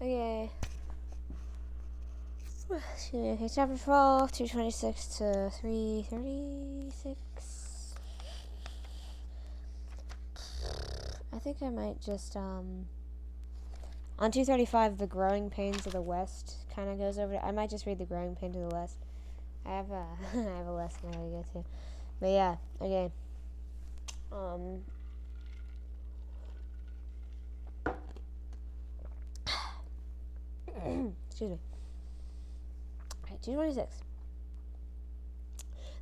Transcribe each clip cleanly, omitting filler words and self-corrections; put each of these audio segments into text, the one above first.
Okay. Excuse me. Okay, chapter 12, 226 to 336. I think I might just, on 235, the growing pains of the West kind of goes over. I might just read the growing pains of the West. I have a, I have a lesson I gotta get to. But yeah, okay. Excuse me. Okay, 226.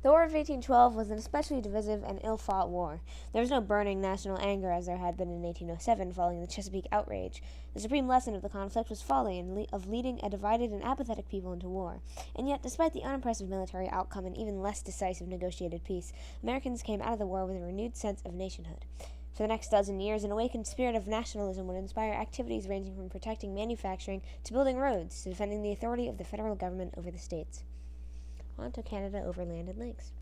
The War of 1812 was an especially divisive and ill-fought war. There was no burning national anger as there had been in 1807 following the Chesapeake outrage. The supreme lesson of the conflict was folly of leading a divided and apathetic people into war. And yet, despite the unimpressive military outcome and even less decisive negotiated peace, Americans came out of the war with a renewed sense of nationhood. For the next dozen years, an awakened spirit of nationalism would inspire activities ranging from protecting manufacturing to building roads to defending the authority of the federal government over the states. On to Canada over land and lakes.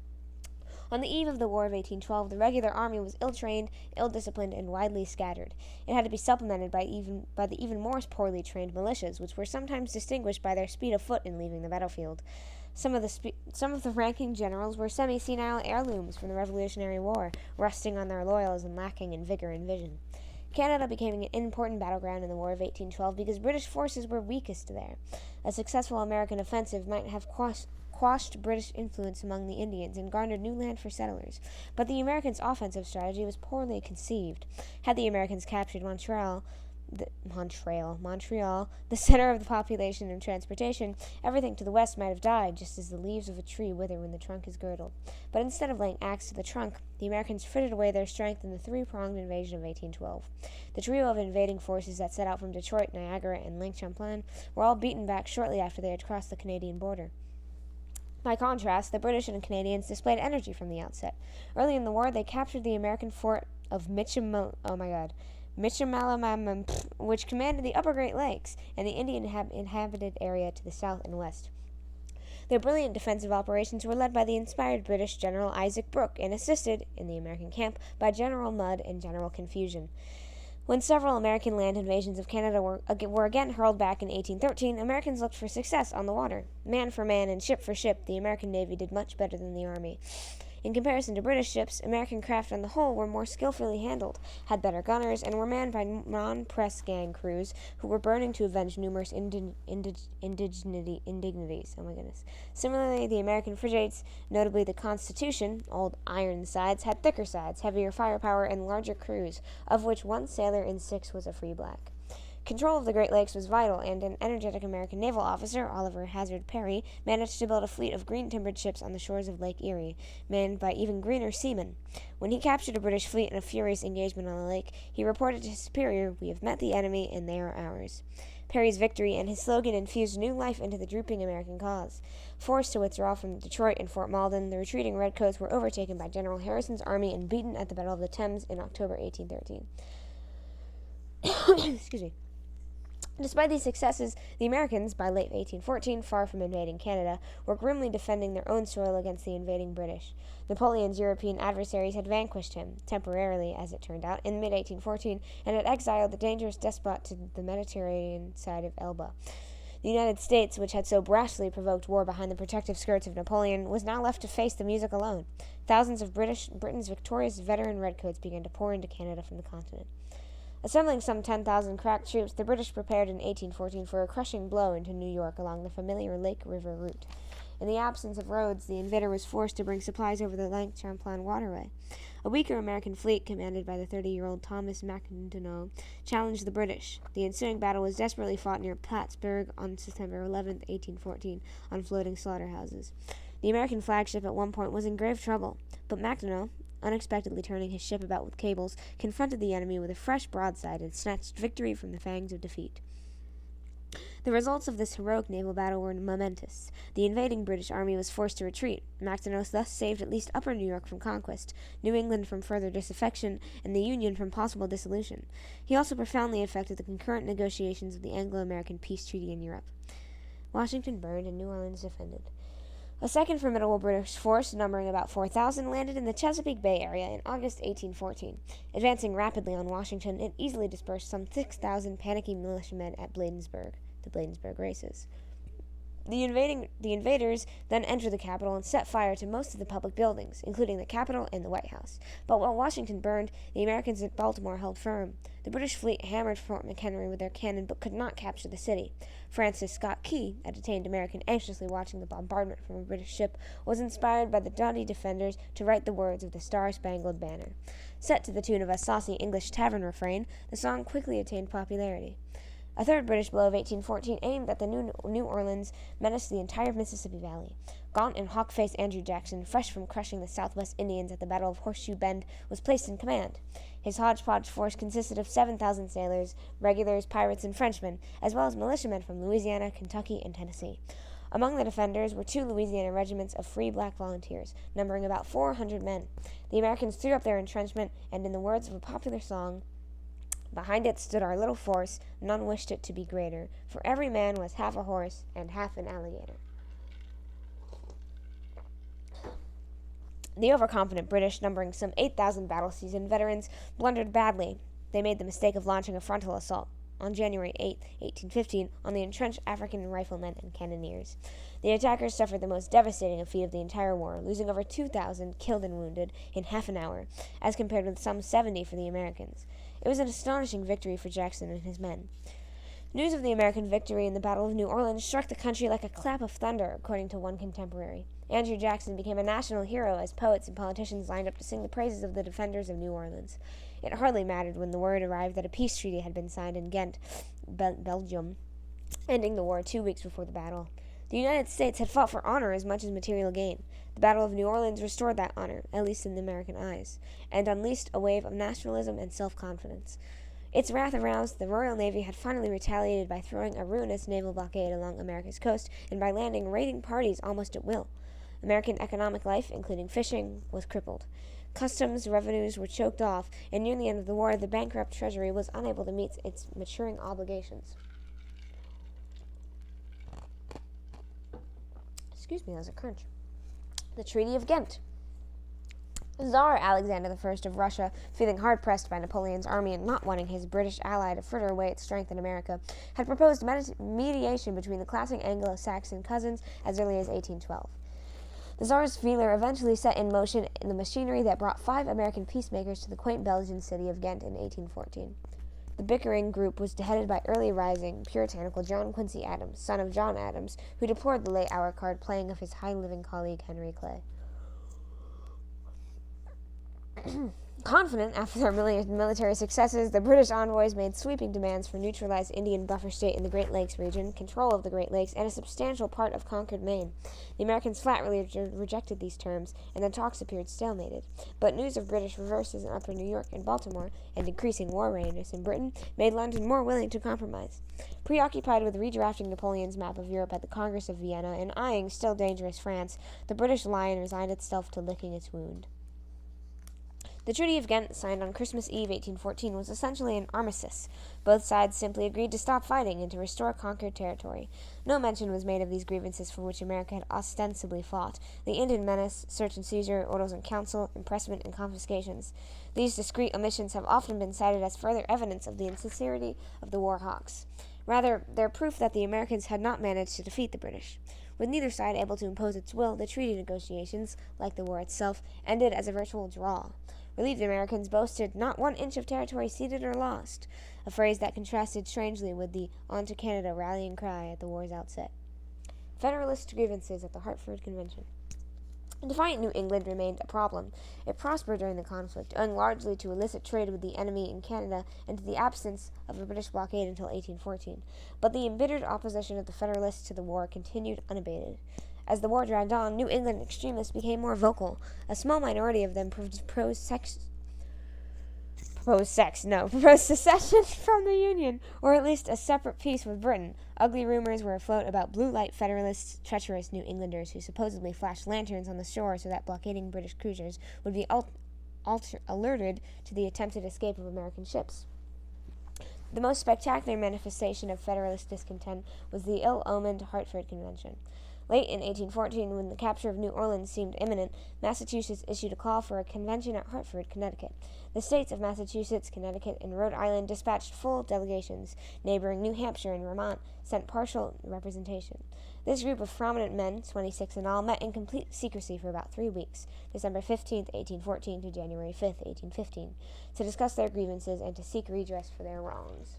On the eve of the War of 1812, the regular army was ill-trained, ill-disciplined, and widely scattered. It had to be supplemented by the even more poorly trained militias, which were sometimes distinguished by their speed of foot in leaving the battlefield. Some of the ranking generals were semi-senile heirlooms from the Revolutionary War, resting on their laurels and lacking in vigor and vision. Canada became an important battleground in the War of 1812 because British forces were weakest there. A successful American offensive might have quashed British influence among the Indians and garnered new land for settlers. But the Americans' offensive strategy was poorly conceived. Had the Americans captured Montreal, the center of the population and transportation, everything to the west might have died, just as the leaves of a tree wither when the trunk is girdled. But instead of laying axe to the trunk, the Americans frittered away their strength in the three-pronged invasion of 1812. The trio of invading forces that set out from Detroit, Niagara, and Lake Champlain were all beaten back shortly after they had crossed the Canadian border. By contrast, the British and Canadians displayed energy from the outset. Early in the war, they captured the American fort of Michilimackinac, which commanded the upper Great Lakes and the Indian inhabited area to the south and west. Their brilliant defensive operations were led by the inspired British General Isaac Brooke and assisted, in the American camp, by General Mudd and General Confusion. When several American land invasions of Canada were again hurled back in 1813, Americans looked for success on the water. Man for man and ship for ship, the American Navy did much better than the Army. In comparison to British ships, American craft on the whole were more skillfully handled, had better gunners, and were manned by non-press gang crews who were burning to avenge numerous indignities. Similarly, the American frigates, notably the Constitution, old Ironsides, had thicker sides, heavier firepower, and larger crews, of which one sailor in 6 was a free black. Control of the Great Lakes was vital, and an energetic American naval officer, Oliver Hazard Perry, managed to build a fleet of green-timbered ships on the shores of Lake Erie, manned by even greener seamen. When he captured a British fleet in a furious engagement on the lake, he reported to his superior, "We have met the enemy, and they are ours." Perry's victory and his slogan infused new life into the drooping American cause. Forced to withdraw from Detroit and Fort Malden, the retreating Redcoats were overtaken by General Harrison's army and beaten at the Battle of the Thames in October 1813. Excuse me. Despite these successes, the Americans, by late 1814, far from invading Canada, were grimly defending their own soil against the invading British. Napoleon's European adversaries had vanquished him, temporarily, as it turned out, in mid-1814, and had exiled the dangerous despot to the Mediterranean side of Elba. The United States, which had so brashly provoked war behind the protective skirts of Napoleon, was now left to face the music alone. Thousands of Britain's victorious veteran redcoats began to pour into Canada from the continent. Assembling some 10,000 crack troops, the British prepared in 1814 for a crushing blow into New York along the familiar Lake River route. In the absence of roads, the invader was forced to bring supplies over the Lake Champlain waterway. A weaker American fleet, commanded by the 30-year-old Thomas Mackintosh, challenged the British. The ensuing battle was desperately fought near Plattsburgh on September 11, 1814, on floating slaughterhouses. The American flagship at one point was in grave trouble, but Mackintosh, unexpectedly turning his ship about with cables, confronted the enemy with a fresh broadside and snatched victory from the fangs of defeat. The results of this heroic naval battle were momentous. The invading British army was forced to retreat. Mackintosh thus saved at least Upper New York from conquest, New England from further disaffection, and the Union from possible dissolution. He also profoundly affected the concurrent negotiations of the Anglo-American peace treaty in Europe. Washington burned and New Orleans defended. A second formidable British force, numbering about 4,000, landed in the Chesapeake Bay area in August 1814. Advancing rapidly on Washington, it easily dispersed some 6,000 panicky militiamen at Bladensburg, the Bladensburg races. The invaders then entered the capital and set fire to most of the public buildings, including the Capitol and the White House. But while Washington burned, the Americans at Baltimore held firm. The British fleet hammered Fort McHenry with their cannon but could not capture the city. Francis Scott Key, a detained American anxiously watching the bombardment from a British ship, was inspired by the doughty defenders to write the words of the Star-Spangled Banner. Set to the tune of a saucy English tavern refrain, the song quickly attained popularity. A third British blow of 1814, aimed at the New Orleans, menaced the entire Mississippi Valley. Gaunt and hawk-faced Andrew Jackson, fresh from crushing the Southwest Indians at the Battle of Horseshoe Bend, was placed in command. His hodgepodge force consisted of 7,000 sailors, regulars, pirates, and Frenchmen, as well as militiamen from Louisiana, Kentucky, and Tennessee. Among the defenders were 2 Louisiana regiments of free black volunteers, numbering about 400 men. The Americans threw up their entrenchment, and in the words of a popular song, "Behind it stood our little force, none wished it to be greater, for every man was half a horse and half an alligator." The overconfident British, numbering some 8,000 battle-seasoned veterans, blundered badly. They made the mistake of launching a frontal assault on January 8, 1815, on the entrenched African riflemen and cannoneers. The attackers suffered the most devastating defeat of the entire war, losing over 2,000 killed and wounded in half an hour, as compared with some 70 for the Americans. It was an astonishing victory for Jackson and his men. News of the American victory in the Battle of New Orleans struck the country like a clap of thunder, according to one contemporary. Andrew Jackson became a national hero as poets and politicians lined up to sing the praises of the defenders of New Orleans. It hardly mattered when the word arrived that a peace treaty had been signed in Ghent, Belgium, ending the war 2 weeks before the battle. The United States had fought for honor as much as material gain. The Battle of New Orleans restored that honor, at least in the American eyes, and unleashed a wave of nationalism and self-confidence. Its wrath aroused, the Royal Navy had finally retaliated by throwing a ruinous naval blockade along America's coast and by landing raiding parties almost at will. American economic life, including fishing, was crippled. Customs revenues were choked off, and near the end of the war, the bankrupt Treasury was unable to meet its maturing obligations. Excuse me, that was a crunch. The Treaty of Ghent. Tsar Alexander I of Russia, feeling hard-pressed by Napoleon's army and not wanting his British ally to fritter away its strength in America, had proposed mediation between the clashing Anglo-Saxon cousins as early as 1812. The Tsar's feeler eventually set in motion the machinery that brought 5 American peacemakers to the quaint Belgian city of Ghent in 1814. The bickering group was headed by early rising, puritanical John Quincy Adams, son of John Adams, who deplored the late hour-card playing of his high-living colleague Henry Clay. Confident after their military successes, the British envoys made sweeping demands for neutralized Indian buffer state in the Great Lakes region, control of the Great Lakes, and a substantial part of conquered Maine. The Americans flatly rejected these terms, and the talks appeared stalemated. But news of British reverses in upper New York and Baltimore, and increasing war readiness in Britain, made London more willing to compromise. Preoccupied with redrafting Napoleon's map of Europe at the Congress of Vienna and eyeing still dangerous France, the British lion resigned itself to licking its wound. The Treaty of Ghent, signed on Christmas Eve 1814, was essentially an armistice. Both sides simply agreed to stop fighting and to restore conquered territory. No mention was made of these grievances for which America had ostensibly fought: the Indian menace, search and seizure, orders in council, impressment, and confiscations. These discreet omissions have often been cited as further evidence of the insincerity of the war hawks. Rather, they're proof that the Americans had not managed to defeat the British. With neither side able to impose its will, the treaty negotiations, like the war itself, ended as a virtual draw. Relieved Americans boasted not 1 inch of territory ceded or lost, a phrase that contrasted strangely with the "On to Canada" rallying cry at the war's outset. Federalist grievances at the Hartford Convention. Defiant New England remained a problem. It prospered during the conflict, owing largely to illicit trade with the enemy in Canada and to the absence of a British blockade until 1814. But the embittered opposition of the Federalists to the war continued unabated. As the war dragged on, New England extremists became more vocal. A small minority of them proposed secession from the Union, or at least a separate peace with Britain. Ugly rumors were afloat about blue-light Federalists, treacherous New Englanders who supposedly flashed lanterns on the shore so that blockading British cruisers would be alerted to the attempted escape of American ships. The most spectacular manifestation of Federalist discontent was the ill-omened Hartford Convention. Late in 1814, when the capture of New Orleans seemed imminent, Massachusetts issued a call for a convention at Hartford, Connecticut. The states of Massachusetts, Connecticut, and Rhode Island dispatched full delegations. Neighboring New Hampshire and Vermont sent partial representation. This group of prominent men, 26 in all, met in complete secrecy for about 3 weeks, December 15, 1814 to January 5, 1815, to discuss their grievances and to seek redress for their wrongs.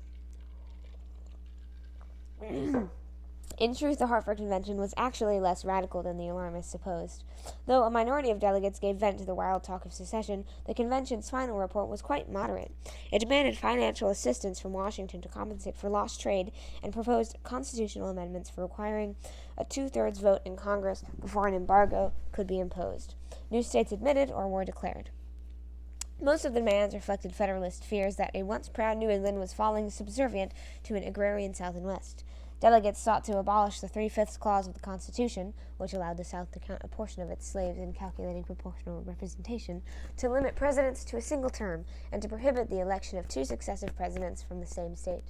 In truth, the Hartford Convention was actually less radical than the alarmists supposed. Though a minority of delegates gave vent to the wild talk of secession, the convention's final report was quite moderate. It demanded financial assistance from Washington to compensate for lost trade and proposed constitutional amendments for requiring a 2/3 vote in Congress before an embargo could be imposed. New states admitted or war declared. Most of the demands reflected Federalist fears that a once proud New England was falling subservient to an agrarian South and West. Delegates sought to abolish the 3/5 clause of the Constitution, which allowed the South to count a portion of its slaves in calculating proportional representation, to limit presidents to a single term, and to prohibit the election of 2 successive presidents from the same state.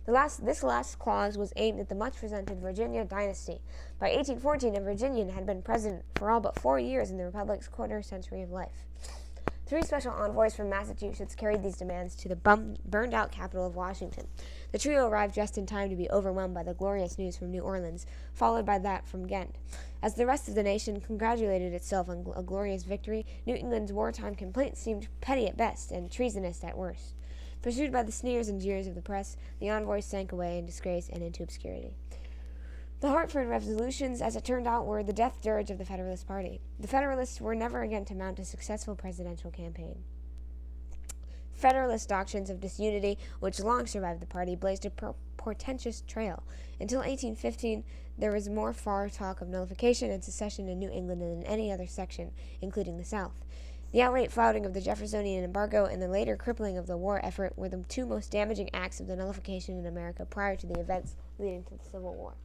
This last clause was aimed at the much-resented Virginia dynasty. By 1814, a Virginian had been president for all but 4 years in the Republic's quarter-century of life. 3 special envoys from Massachusetts carried these demands to the burned-out capital of Washington. The trio arrived just in time to be overwhelmed by the glorious news from New Orleans, followed by that from Ghent. As the rest of the nation congratulated itself on a glorious victory, New England's wartime complaints seemed petty at best and treasonous at worst. Pursued by the sneers and jeers of the press, the envoys sank away in disgrace and into obscurity. The Hartford resolutions, as it turned out, were the death dirge of the Federalist Party. The Federalists were never again to mount a successful presidential campaign. Federalist doctrines of disunity, which long survived the party, blazed a portentous trail. Until 1815, there was more far talk of nullification and secession in New England than in any other section, including the South. The outright flouting of the Jeffersonian embargo and the later crippling of the war effort were the 2 most damaging acts of the nullification in America prior to the events leading to the Civil War.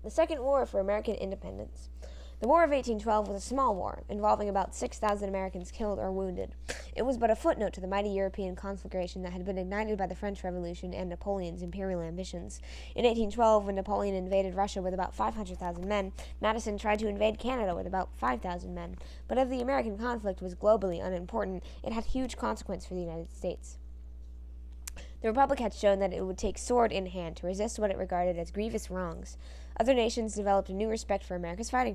The Second War for American Independence. The War of 1812 was a small war, involving about 6,000 Americans killed or wounded. It was but a footnote to the mighty European conflagration that had been ignited by the French Revolution and Napoleon's imperial ambitions. In 1812, when Napoleon invaded Russia with about 500,000 men, Madison tried to invade Canada with about 5,000 men. But as the American conflict was globally unimportant, it had huge consequence for the United States. The Republic had shown that it would take sword in hand to resist what it regarded as grievous wrongs. Other nations developed a new respect for America's fighting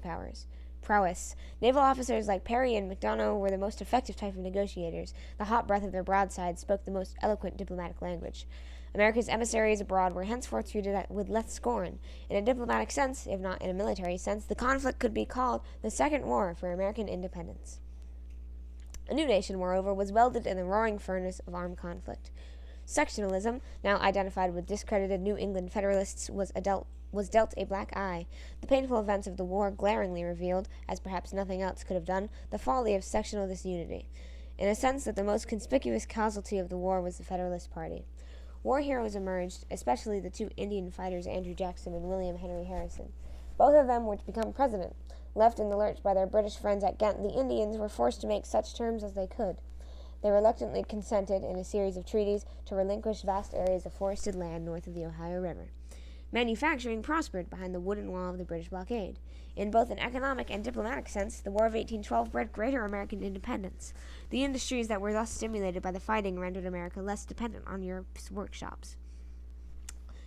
prowess. Naval officers like Perry and Macdonough were the most effective type of negotiators. The hot breath of their broadsides spoke the most eloquent diplomatic language. America's emissaries abroad were henceforth treated with less scorn. In a diplomatic sense, if not in a military sense, the conflict could be called the Second War for American Independence. A new nation, moreover, was welded in the roaring furnace of armed conflict. Sectionalism, now identified with discredited New England Federalists, was dealt a black eye. The painful events of the war glaringly revealed, as perhaps nothing else could have done, the folly of sectional disunity. In a sense that the most conspicuous casualty of the war was the Federalist Party. War heroes emerged, especially the 2 Indian fighters Andrew Jackson and William Henry Harrison. Both of them were to become president. Left in the lurch by their British friends at Ghent, the Indians were forced to make such terms as they could. They reluctantly consented, in a series of treaties, to relinquish vast areas of forested land north of the Ohio River. Manufacturing prospered behind the wooden wall of the British blockade. In both an economic and diplomatic sense, the War of 1812 bred greater American independence. The industries that were thus stimulated by the fighting rendered America less dependent on Europe's workshops.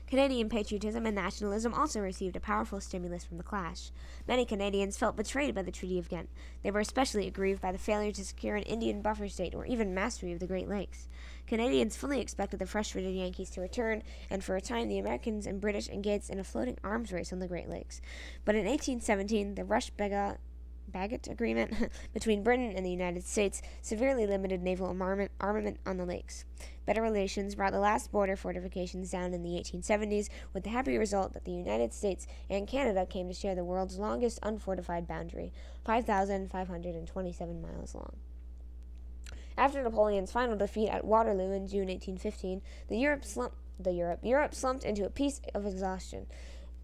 Canadian patriotism and nationalism also received a powerful stimulus from the clash. Many Canadians felt betrayed by the Treaty of Ghent. They were especially aggrieved by the failure to secure an Indian buffer state or even mastery of the Great Lakes. Canadians fully expected the frustrated Yankees to return, and for a time the Americans and British engaged in a floating arms race on the Great Lakes. But in 1817, the Rush-Bagot Agreement between Britain and the United States severely limited naval armament on the lakes. Better relations brought the last border fortifications down in the 1870s, with the happy result that the United States and Canada came to share the world's longest unfortified boundary, 5,527 miles long. After Napoleon's final defeat at Waterloo in June 1815, Europe slumped into a peace of exhaustion.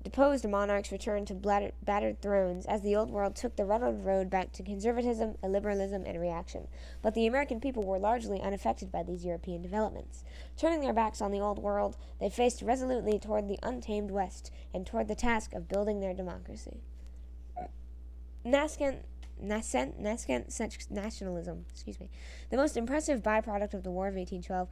Deposed monarchs returned to battered thrones as the Old World took the railroad road back to conservatism, illiberalism, and reaction. But the American people were largely unaffected by these European developments. Turning their backs on the Old World, they faced resolutely toward the untamed West and toward the task of building their democracy. Nascent nationalism, the most impressive byproduct of the War of 1812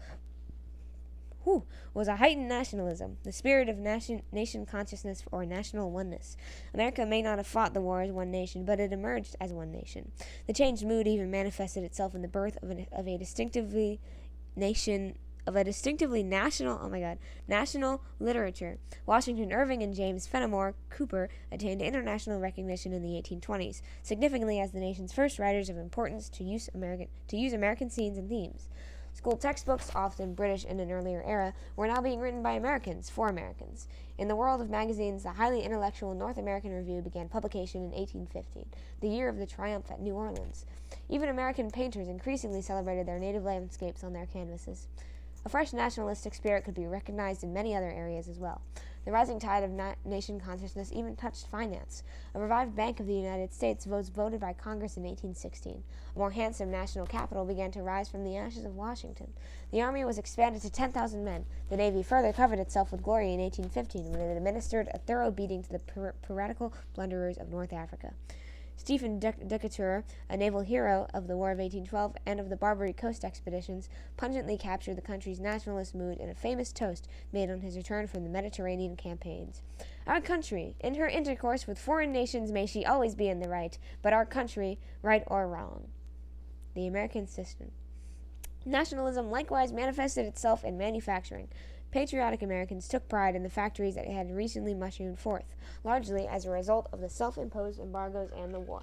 was a heightened nationalism, the spirit of nation consciousness or national oneness. America may not have fought the war as one nation, but it emerged as one nation. The changed mood even manifested itself in the birth of a distinctively national literature. Washington Irving and James Fenimore Cooper attained international recognition in the 1820s, significantly as the nation's first writers of importance to use American scenes and themes. School textbooks, often British in an earlier era, were now being written by Americans for Americans. In the world of magazines, the highly intellectual North American Review began publication in 1815, the year of the triumph at New Orleans. Even American painters increasingly celebrated their native landscapes on their canvases. A fresh nationalistic spirit could be recognized in many other areas as well. The rising tide of nation consciousness even touched finance. A revived Bank of the United States was voted by Congress in 1816. A more handsome national capital began to rise from the ashes of Washington. The Army was expanded to 10,000 men. The Navy further covered itself with glory in 1815 when it administered a thorough beating to the piratical plunderers of North Africa. Stephen Decatur, a naval hero of the War of 1812 and of the Barbary Coast expeditions, pungently captured the country's nationalist mood in a famous toast made on his return from the Mediterranean campaigns. Our country, in her intercourse with foreign nations, may she always be in the right, but our country, right or wrong. The American system. Nationalism likewise manifested itself in manufacturing. Patriotic Americans took pride in the factories that had recently mushroomed forth, largely as a result of the self-imposed embargoes and the war.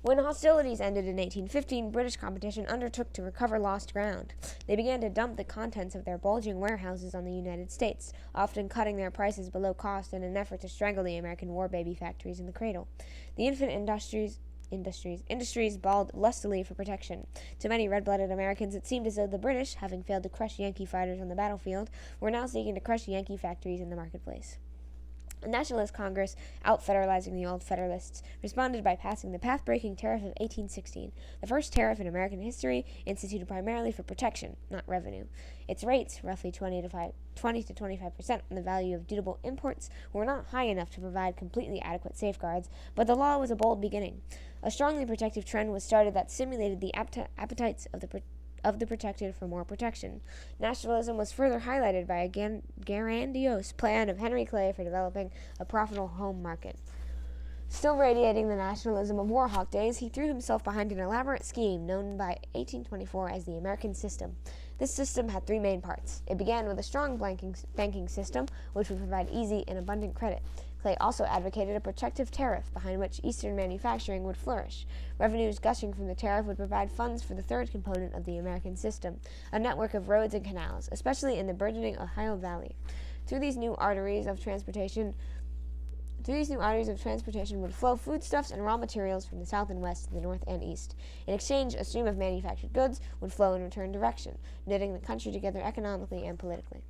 When hostilities ended in 1815, British competition undertook to recover lost ground. They began to dump the contents of their bulging warehouses on the United States, often cutting their prices below cost in an effort to strangle the American war baby factories in the cradle. The infant industries bawled lustily for protection. To many red-blooded Americans, it seemed as though the British, having failed to crush Yankee fighters on the battlefield, were now seeking to crush Yankee factories in the marketplace. A nationalist Congress, out-federalizing the old Federalists, responded by passing the path-breaking Tariff of 1816, the first tariff in American history instituted primarily for protection, not revenue. Its rates, roughly 20 to 25% on the value of dutiable imports, were not high enough to provide completely adequate safeguards, but the law was a bold beginning. A strongly protective trend was started that simulated the appetites of the protected for more protection. Nationalism was further highlighted by a grandiose plan of Henry Clay for developing a profitable home market. Still radiating the nationalism of war hawk days, he threw himself behind an elaborate scheme known by 1824 as the American System. This system had three main parts. It began with a strong banking system, which would provide easy and abundant credit. Clay also advocated a protective tariff behind which Eastern manufacturing would flourish. Revenues gushing from the tariff would provide funds for the third component of the American system, a network of roads and canals, especially in the burgeoning Ohio Valley. Through these new arteries of transportation would flow foodstuffs and raw materials from the south and west to the north and east. In exchange, a stream of manufactured goods would flow in return direction, knitting the country together economically and politically.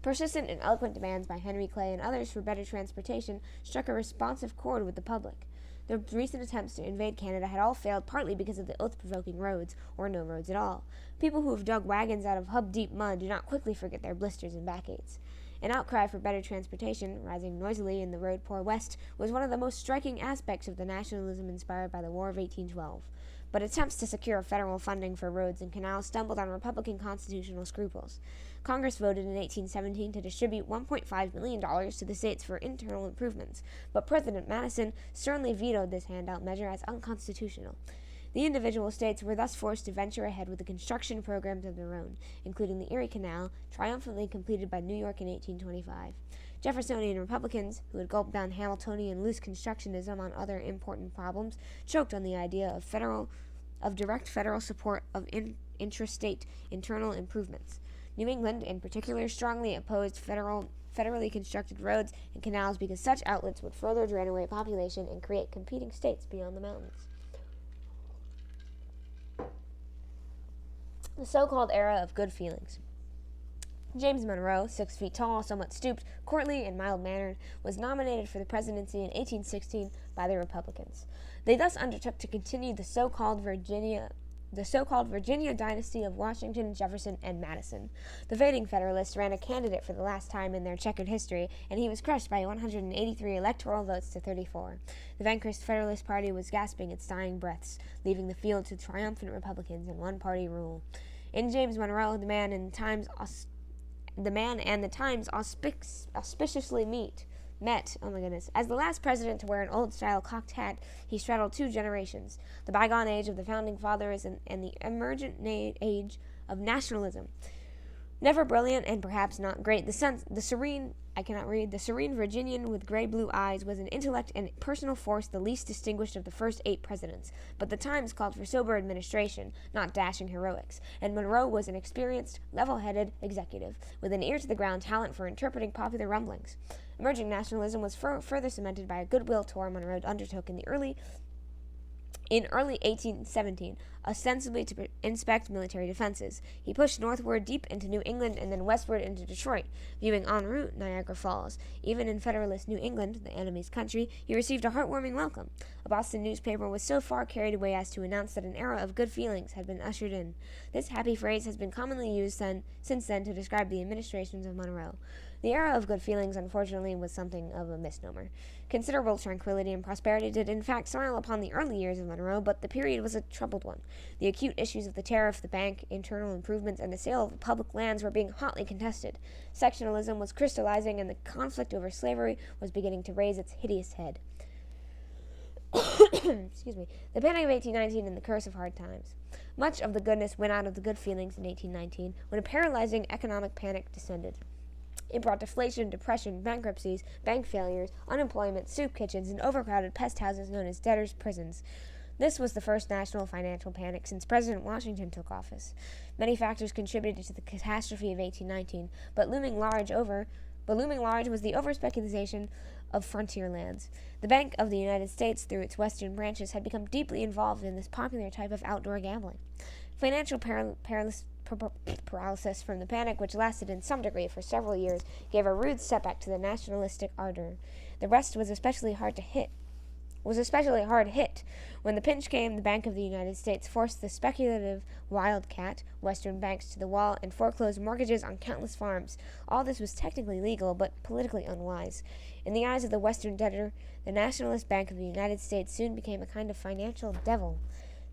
Persistent and eloquent demands by Henry Clay and others for better transportation struck a responsive chord with the public. The recent attempts to invade Canada had all failed partly because of the oath-provoking roads, or no roads at all. People who have dug wagons out of hub-deep mud do not quickly forget their blisters and backaches. An outcry for better transportation, rising noisily in the road-poor West, was one of the most striking aspects of the nationalism inspired by the War of 1812. But attempts to secure federal funding for roads and canals stumbled on Republican constitutional scruples. Congress voted in 1817 to distribute $1.5 million to the states for internal improvements, but President Madison sternly vetoed this handout measure as unconstitutional. The individual states were thus forced to venture ahead with the construction programs of their own, including the Erie Canal, triumphantly completed by New York in 1825. Jeffersonian Republicans, who had gulped down Hamiltonian loose constructionism on other important problems, choked on the idea of direct federal support of intrastate internal improvements. New England, in particular, strongly opposed federally constructed roads and canals because such outlets would further drain away population and create competing states beyond the mountains. The so-called era of good feelings. James Monroe, 6 feet tall, somewhat stooped, courtly, and mild-mannered, was nominated for the presidency in 1816 by the Republicans. They thus undertook to continue the so-called Virginia dynasty of Washington, Jefferson, and Madison. The fading Federalists ran a candidate for the last time in their checkered history, and he was crushed by 183 electoral votes to 34. The vanquished Federalist Party was gasping its dying breaths, leaving the field to triumphant Republicans and one-party rule. In James Monroe, the man and the Times auspiciously met, as the last president to wear an old-style cocked hat. He straddled two generations, the bygone age of the Founding Fathers and the emergent age of nationalism. Never brilliant and perhaps not great, the serene Virginian with gray-blue eyes was an intellect and personal force the least distinguished of the first 8 presidents. But the Times called for sober administration, not dashing heroics, and Monroe was an experienced, level-headed executive, with an ear-to-the-ground talent for interpreting popular rumblings. Emerging nationalism was further cemented by a goodwill tour Monroe undertook in early 1817, ostensibly to inspect military defenses. He pushed northward deep into New England and then westward into Detroit, viewing en route Niagara Falls. Even in Federalist New England, the enemy's country, he received a heartwarming welcome. A Boston newspaper was so far carried away as to announce that an era of good feelings had been ushered in. This happy phrase has been commonly used since then to describe the administrations of Monroe. The era of good feelings, unfortunately, was something of a misnomer. Considerable tranquility and prosperity did in fact smile upon the early years of Monroe, but the period was a troubled one. The acute issues of the tariff, the bank, internal improvements, and the sale of public lands were being hotly contested. Sectionalism was crystallizing, and the conflict over slavery was beginning to raise its hideous head. Excuse me. The Panic of 1819 and the Curse of Hard Times. Much of the goodness went out of the good feelings in 1819, when a paralyzing economic panic descended. It brought deflation, depression, bankruptcies, bank failures, unemployment, soup kitchens, and overcrowded pest houses known as debtors' prisons. This was the first national financial panic since President Washington took office. Many factors contributed to the catastrophe of 1819, but looming large was the overspeculation of frontier lands. The Bank of the United States, through its western branches, had become deeply involved in this popular type of outdoor gambling. Financial paralysis from the panic, which lasted in some degree for several years, gave a rude setback to the nationalistic ardor. The West was especially hard hit when the pinch came. The Bank of the United States forced the speculative wildcat Western banks to the wall and foreclosed mortgages on countless farms. All this was technically legal, but politically unwise. In the eyes of the Western debtor, the Nationalist Bank of the United States soon became a kind of financial devil.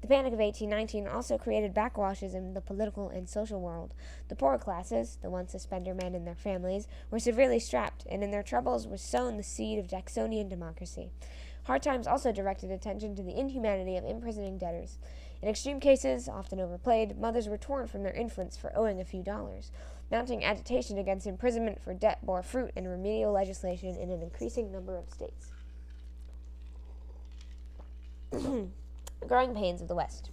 The Panic of 1819 also created backwashes in the political and social world. The poorer classes, the one-suspender men and their families, were severely strapped, and in their troubles was sown the seed of Jacksonian democracy. Hard Times also directed attention to the inhumanity of imprisoning debtors. In extreme cases, often overplayed, mothers were torn from their infants for owing a few dollars. Mounting agitation against imprisonment for debt bore fruit in remedial legislation in an increasing number of states. Growing pains of the West.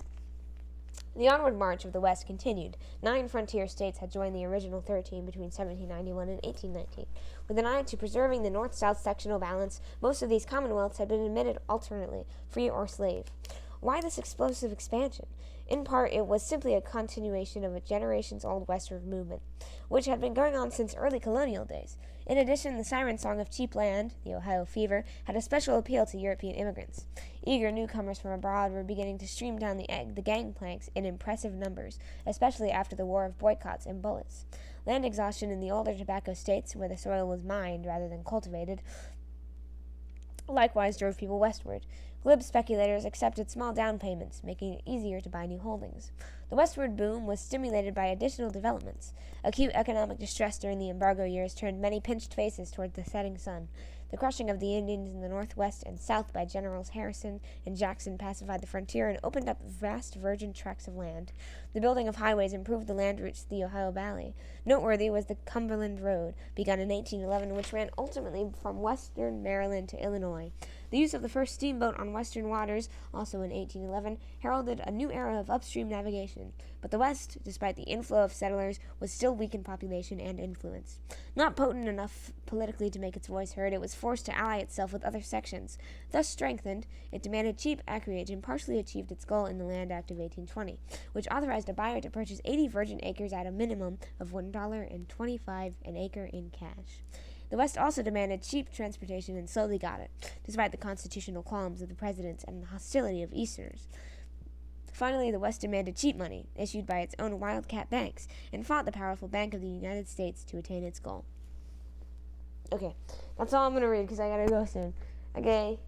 The onward march of the West continued. 9 frontier states had joined the original 13 between 1791 and 1819. With an eye to preserving the north-south sectional balance, most of these commonwealths had been admitted alternately, free or slave. Why this explosive expansion? In part, it was simply a continuation of a generations-old westward movement, which had been going on since early colonial days. In addition, the siren song of cheap land, the Ohio fever, had a special appeal to European immigrants. Eager newcomers from abroad were beginning to stream down the gangplanks in impressive numbers, especially after the war of boycotts and bullets. Land exhaustion in the older tobacco states, where the soil was mined rather than cultivated, likewise drove people westward. Glib speculators accepted small down payments, making it easier to buy new holdings. The westward boom was stimulated by additional developments. Acute economic distress during the embargo years turned many pinched faces toward the setting sun. The crushing of the Indians in the northwest and south by Generals Harrison and Jackson pacified the frontier and opened up vast virgin tracts of land. The building of highways improved the land routes to the Ohio Valley. Noteworthy was the Cumberland Road, begun in 1811, which ran ultimately from western Maryland to Illinois. The use of the first steamboat on western waters, also in 1811, heralded a new era of upstream navigation. But the West, despite the inflow of settlers, was still weak in population and influence. Not potent enough politically to make its voice heard, it was forced to ally itself with other sections. Thus strengthened, it demanded cheap acreage and partially achieved its goal in the Land Act of 1820, which authorized a buyer to purchase 80 virgin acres at a minimum of $1.25 an acre in cash. The West also demanded cheap transportation and slowly got it, despite the constitutional qualms of the presidents and the hostility of Easterners. Finally, the West demanded cheap money, issued by its own wildcat banks, and fought the powerful Bank of the United States to attain its goal. Okay, that's all I'm going to read because I got to go soon. Okay.